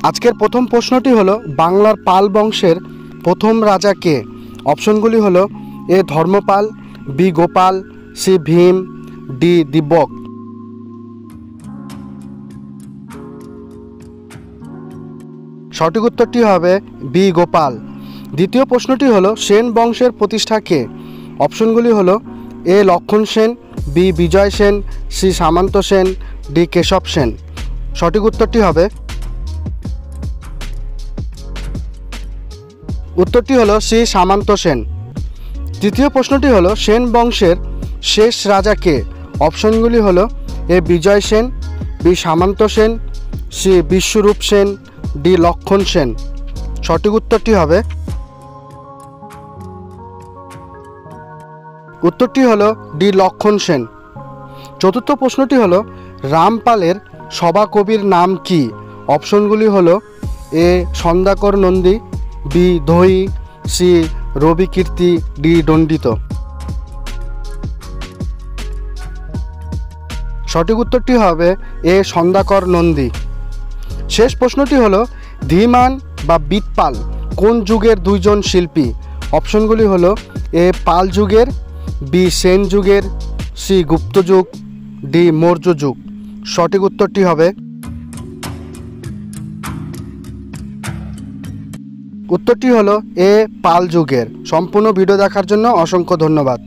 আজকের প্রথম প্রশ্নটি হলো বাংলার পাল বংশের প্রথম রাজা কে? অপশনগুলি হলো A Dharmapal, B Gopal, C Bhim, D Dibyak. সঠিক উত্তরটি হবে বি গোপাল। দ্বিতীয় প্রশ্নটি হলো সেন বংশের প্রতিষ্ঠা কে? অপশনগুলি হলো এ লক্ষণ সেন, বি বিজয় সেন, সি সামন্ত সেন, ডি কেশব সেন। সঠিক উত্তরটি হবে উত্তরটি হলো সি সামন্ত সেন। তৃতীয় প্রশ্নটি হলো সেন বংশের শেষ রাজা কে? অপশনগুলি হলো এ বিজয় সেন, বি সামন্ত সেন, সি বিশ্বরূপ সেন, ডি লক্ষণ সেন। সঠিক উত্তরটি হবে উত্তরটি হলো ডি লক্ষণ সেন। চতুর্থ প্রশ্নটি হলো রামপালের সভাকবির নাম কি? অপশনগুলি হলো A Sandhyakar Nandi, B Dhoyi, C Rabikirti, D Dandit. সঠিক উত্তরটি হবে এ সন্ধ্যাকর নন্দী। শেষ প্রশ্নটি হলো ধীমান বা বিটপাল কোন যুগের দুইজন শিল্পী? অপশনগুলি হলো এ পাল যুগের, বি সেন যুগের, সি গুপ্ত যুগ, ডি মৌর্য যুগ। সঠিক উত্তরটি হবে উত্তরটি হলো এ পাল যুগের। সম্পূর্ণ ভিডিও দেখার জন্য অসংখ্য ধন্যবাদ।